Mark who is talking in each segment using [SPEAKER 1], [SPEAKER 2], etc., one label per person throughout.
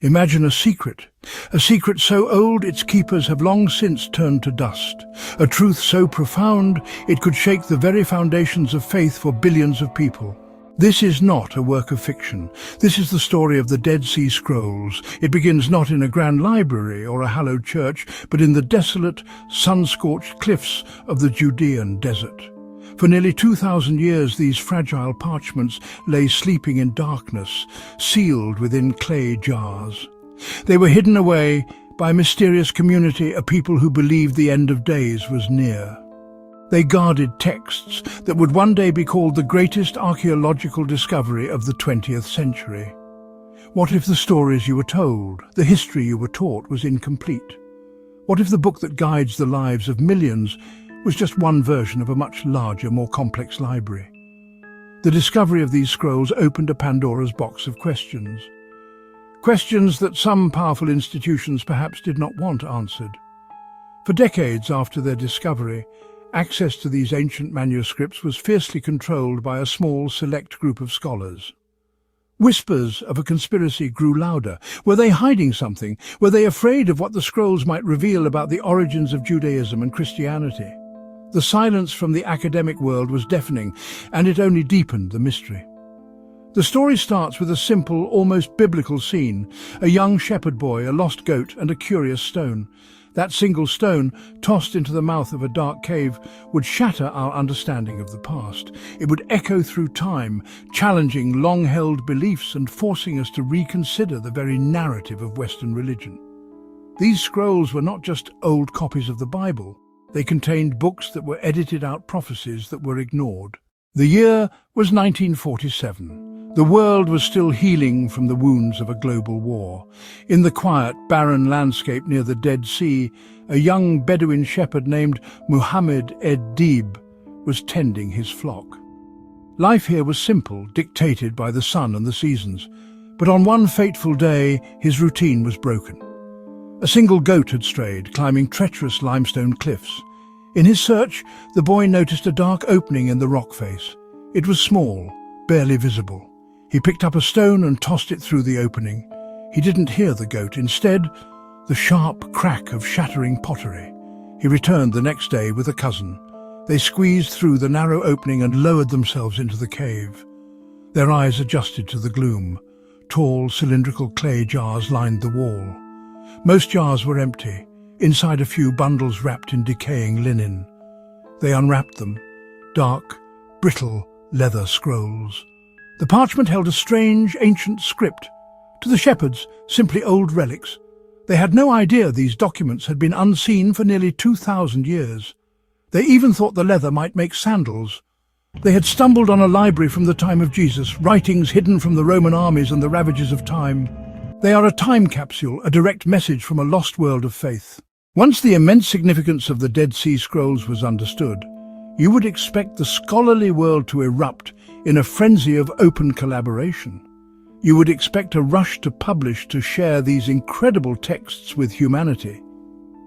[SPEAKER 1] Imagine a secret so old its keepers have long since turned to dust, a truth so profound it could shake the very foundations of faith for billions of people. This is not a work of fiction. This is the story of the Dead Sea Scrolls. It begins not in a grand library or a hallowed church, but in the desolate, sun-scorched cliffs of the Judean desert. For nearly 2,000 years, these fragile parchments lay sleeping in darkness, sealed within clay jars. They were hidden away by a mysterious community, a people who believed the end of days was near. They guarded texts that would one day be called the greatest archaeological discovery of the 20th century. What if the stories you were told, the history you were taught, was incomplete? What if the book that guides the lives of millions was just one version of a much larger, more complex library? The discovery of these scrolls opened a Pandora's box of questions. Questions that some powerful institutions perhaps did not want answered. For decades after their discovery, access to these ancient manuscripts was fiercely controlled by a small, select group of scholars. Whispers of a conspiracy grew louder. Were they hiding something? Were they afraid of what the scrolls might reveal about the origins of Judaism and Christianity? The silence from the academic world was deafening, and it only deepened the mystery. The story starts with a simple, almost biblical scene: a young shepherd boy, a lost goat, and a curious stone. That single stone, tossed into the mouth of a dark cave, would shatter our understanding of the past. It would echo through time, challenging long-held beliefs and forcing us to reconsider the very narrative of Western religion. These scrolls were not just old copies of the Bible. They contained books that were edited out prophecies that were ignored. The year was 1947. The world was still healing from the wounds of a global war. In the quiet, barren landscape near the Dead Sea, a young Bedouin shepherd named Muhammad ed-Dib was tending his flock. Life here was simple, dictated by the sun and the seasons. But on one fateful day, his routine was broken. A single goat had strayed, climbing treacherous limestone cliffs. In his search, the boy noticed a dark opening in the rock face. It was small, barely visible. He picked up a stone and tossed it through the opening. He didn't hear the goat. Instead, the sharp crack of shattering pottery. He returned the next day with a cousin. They squeezed through the narrow opening and lowered themselves into the cave. Their eyes adjusted to the gloom. Tall, cylindrical clay jars lined the wall. Most jars were empty, inside a few bundles wrapped in decaying linen. They unwrapped them, dark, brittle leather scrolls. The parchment held a strange, ancient script. To the shepherds, simply old relics. They had no idea these documents had been unseen for nearly 2,000 years. They even thought the leather might make sandals. They had stumbled on a library from the time of Jesus, writings hidden from the Roman armies and the ravages of time. They are a time capsule, a direct message from a lost world of faith. Once the immense significance of the Dead Sea Scrolls was understood, you would expect the scholarly world to erupt in a frenzy of open collaboration. You would expect a rush to publish, to share these incredible texts with humanity.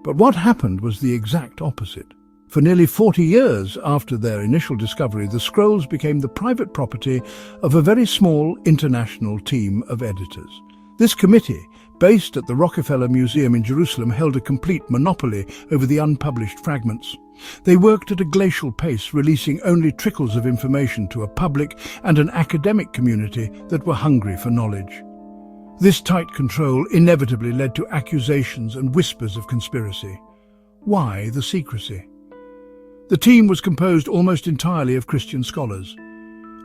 [SPEAKER 1] But what happened was the exact opposite. For nearly 40 years after their initial discovery, the scrolls became the private property of a very small international team of editors. This committee, based at the Rockefeller Museum in Jerusalem, held a complete monopoly over the unpublished fragments. They worked at a glacial pace, releasing only trickles of information to a public and an academic community that were hungry for knowledge. This tight control inevitably led to accusations and whispers of conspiracy. Why the secrecy? The team was composed almost entirely of Christian scholars,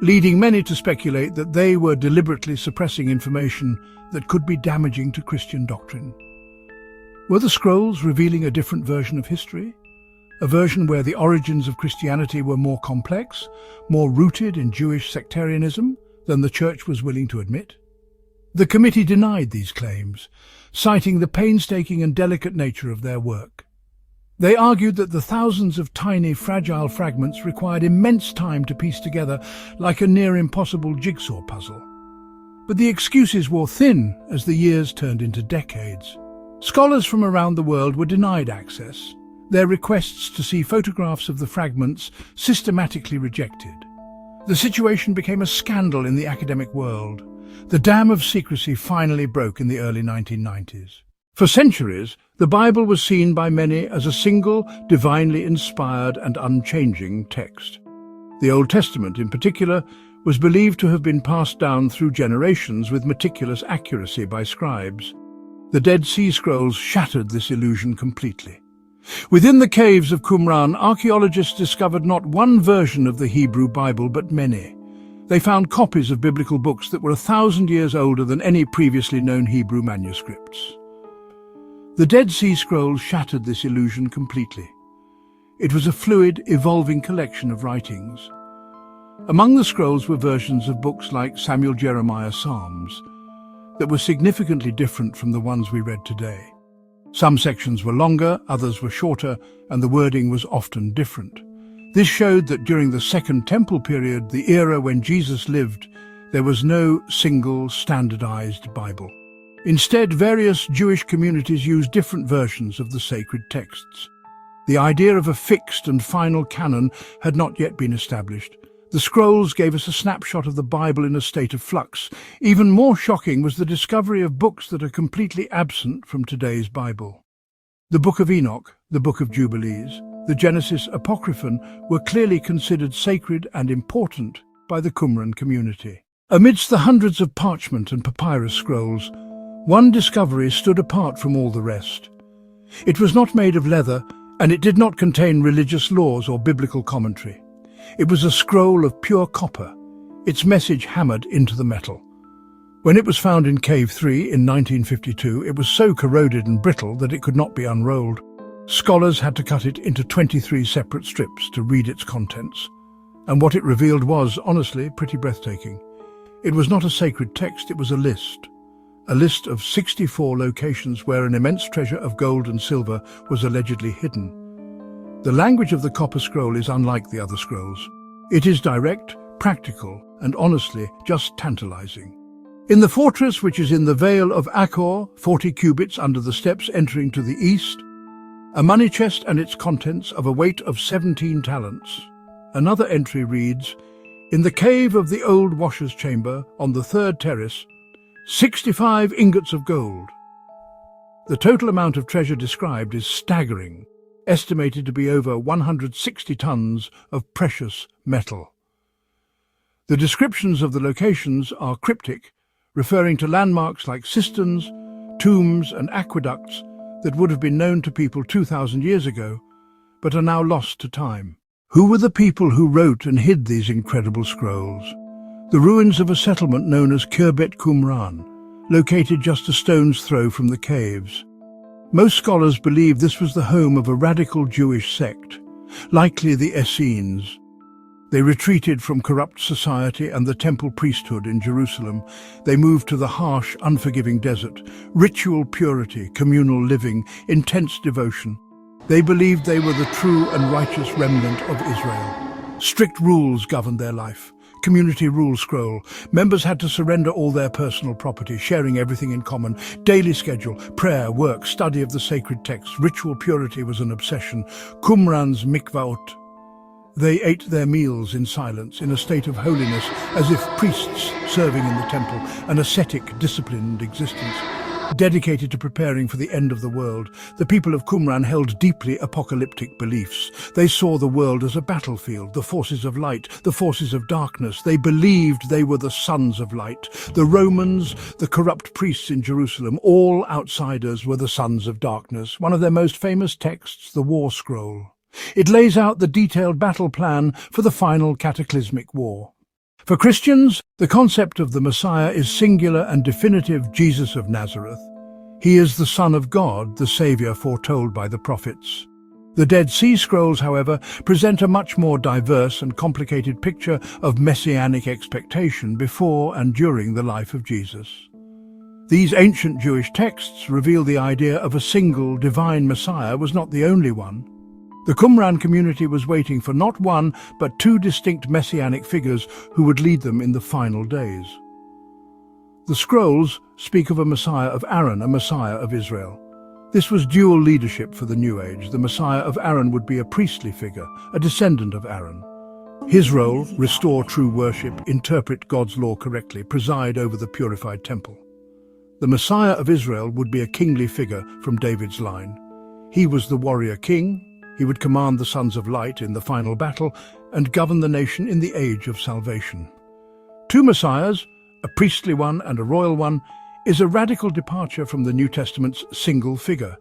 [SPEAKER 1] leading many to speculate that they were deliberately suppressing information that could be damaging to Christian doctrine. Were the scrolls revealing a different version of history? A version where the origins of Christianity were more complex, more rooted in Jewish sectarianism than the Church was willing to admit? The committee denied these claims, citing the painstaking and delicate nature of their work. They argued that the thousands of tiny, fragile fragments required immense time to piece together, like a near-impossible jigsaw puzzle. But the excuses wore thin as the years turned into decades. Scholars from around the world were denied access, their requests to see photographs of the fragments systematically rejected. The situation became a scandal in the academic world. The dam of secrecy finally broke in the early 1990s. For centuries, the Bible was seen by many as a single, divinely inspired and unchanging text. The Old Testament, in particular, was believed to have been passed down through generations with meticulous accuracy by scribes. The Dead Sea Scrolls shattered this illusion completely. Within the caves of Qumran, archaeologists discovered not one version of the Hebrew Bible, but many. They found copies of biblical books that were 1,000 years older than any previously known Hebrew manuscripts. The Dead Sea Scrolls shattered this illusion completely. It was a fluid, evolving collection of writings. Among the scrolls were versions of books like Samuel, Jeremiah, Psalms, that were significantly different from the ones we read today. Some sections were longer, others were shorter, and the wording was often different. This showed that during the Second Temple period, the era when Jesus lived, there was no single standardized Bible. Instead, various Jewish communities used different versions of the sacred texts. The idea of a fixed and final canon had not yet been established. The scrolls gave us a snapshot of the Bible in a state of flux. Even more shocking was the discovery of books that are completely absent from today's Bible. The Book of Enoch, the Book of Jubilees, the Genesis Apocryphon were clearly considered sacred and important by the Qumran community. Amidst the hundreds of parchment and papyrus scrolls, one discovery stood apart from all the rest. It was not made of leather, and it did not contain religious laws or biblical commentary. It was a scroll of pure copper, its message hammered into the metal. When it was found in Cave 3 in 1952, it was so corroded and brittle that it could not be unrolled. Scholars had to cut it into 23 separate strips to read its contents. And what it revealed was, honestly, pretty breathtaking. It was not a sacred text, it was a list of 64 locations where an immense treasure of gold and silver was allegedly hidden. The language of the copper scroll is unlike the other scrolls. It is direct, practical, and honestly, just tantalizing. In the fortress, which is in the Vale of Achor, 40 cubits under the steps entering to the east, a money chest and its contents of a weight of 17 talents. Another entry reads, "In the cave of the old washer's chamber, on the third terrace, 65 ingots of gold." The total amount of treasure described is staggering, estimated to be over 160 tons of precious metal. The descriptions of the locations are cryptic, referring to landmarks like cisterns, tombs and aqueducts that would have been known to people 2,000 years ago, but are now lost to time. Who were the people who wrote and hid these incredible scrolls? The ruins of a settlement known as Qumran, located just a stone's throw from the caves. Most scholars believe this was the home of a radical Jewish sect, likely the Essenes. They retreated from corrupt society and the temple priesthood in Jerusalem. They moved to the harsh, unforgiving desert. Ritual purity, communal living, intense devotion. They believed they were the true and righteous remnant of Israel. Strict rules governed their life. Community rule scroll. Members had to surrender all their personal property, sharing everything in common. Daily schedule, prayer, work, study of the sacred texts. Ritual purity was an obsession. Qumran's mikvaot. They ate their meals in silence, in a state of holiness, as if priests serving in the temple, an ascetic, disciplined existence. Dedicated to preparing for the end of the world, the people of Qumran held deeply apocalyptic beliefs. They saw the world as a battlefield, the forces of light, the forces of darkness. They believed they were the sons of light. The Romans, the corrupt priests in Jerusalem, all outsiders were the sons of darkness. One of their most famous texts, the War Scroll. It lays out the detailed battle plan for the final cataclysmic war. For Christians, the concept of the Messiah is singular and definitive: Jesus of Nazareth. He is the Son of God, the Saviour foretold by the prophets. The Dead Sea Scrolls, however, present a much more diverse and complicated picture of messianic expectation before and during the life of Jesus. These ancient Jewish texts reveal the idea of a single divine Messiah was not the only one. The Qumran community was waiting for not one, but two distinct messianic figures who would lead them in the final days. The scrolls speak of a Messiah of Aaron, a Messiah of Israel. This was dual leadership for the New Age. The Messiah of Aaron would be a priestly figure, a descendant of Aaron. His role, restore true worship, interpret God's law correctly, preside over the purified temple. The Messiah of Israel would be a kingly figure from David's line. He was the warrior king. He would command the sons of light in the final battle and govern the nation in the age of salvation. Two messiahs, a priestly one and a royal one, is a radical departure from the New Testament's single figure,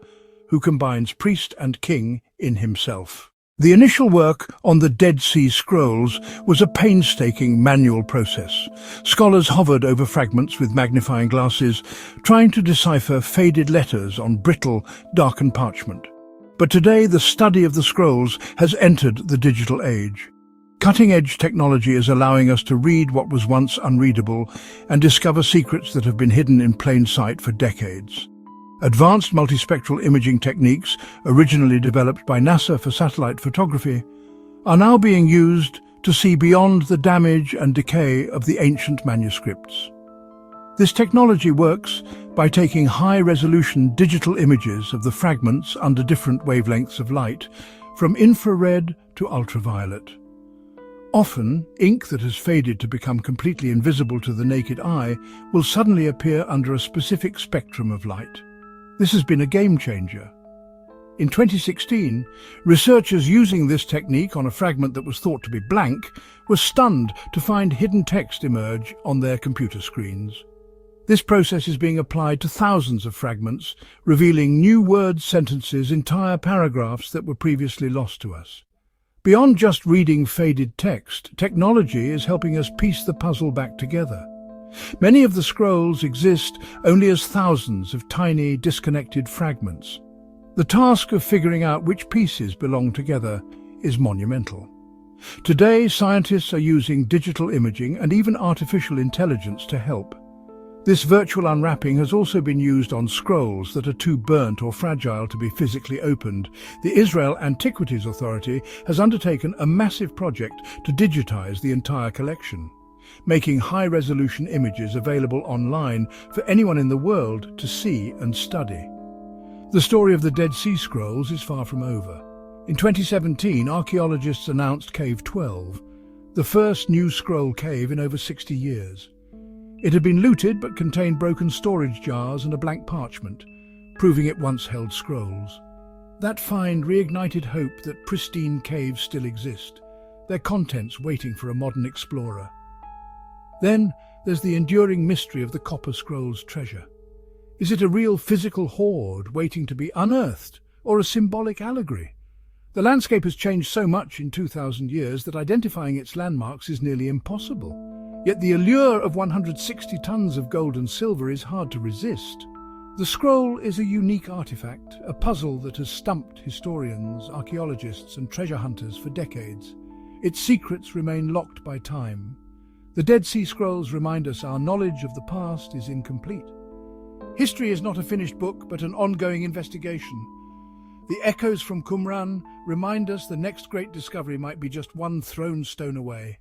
[SPEAKER 1] who combines priest and king in himself. The initial work on the Dead Sea Scrolls was a painstaking manual process. Scholars hovered over fragments with magnifying glasses, trying to decipher faded letters on brittle, darkened parchment. But today, the study of the scrolls has entered the digital age. Cutting-edge technology is allowing us to read what was once unreadable and discover secrets that have been hidden in plain sight for decades. Advanced multispectral imaging techniques, originally developed by NASA for satellite photography, are now being used to see beyond the damage and decay of the ancient manuscripts. This technology works by taking high-resolution digital images of the fragments under different wavelengths of light, from infrared to ultraviolet. Often, ink that has faded to become completely invisible to the naked eye will suddenly appear under a specific spectrum of light. This has been a game-changer. In 2016, researchers using this technique on a fragment that was thought to be blank were stunned to find hidden text emerge on their computer screens. This process is being applied to thousands of fragments, revealing new words, sentences, entire paragraphs that were previously lost to us. Beyond just reading faded text, technology is helping us piece the puzzle back together. Many of the scrolls exist only as thousands of tiny, disconnected fragments. The task of figuring out which pieces belong together is monumental. Today, scientists are using digital imaging and even artificial intelligence to help. This virtual unwrapping has also been used on scrolls that are too burnt or fragile to be physically opened. The Israel Antiquities Authority has undertaken a massive project to digitize the entire collection, making high-resolution images available online for anyone in the world to see and study. The story of the Dead Sea Scrolls is far from over. In 2017, archaeologists announced Cave 12, the first new scroll cave in over 60 years. It had been looted but contained broken storage jars and a blank parchment, proving it once held scrolls. That find reignited hope that pristine caves still exist, their contents waiting for a modern explorer. Then there's the enduring mystery of the Copper Scrolls treasure. Is it a real physical hoard waiting to be unearthed, or a symbolic allegory? The landscape has changed so much in 2,000 years that identifying its landmarks is nearly impossible. Yet the allure of 160 tons of gold and silver is hard to resist. The scroll is a unique artifact, a puzzle that has stumped historians, archaeologists, and treasure hunters for decades. Its secrets remain locked by time. The Dead Sea Scrolls remind us our knowledge of the past is incomplete. History is not a finished book, but an ongoing investigation. The echoes from Qumran remind us the next great discovery might be just one thrown stone away.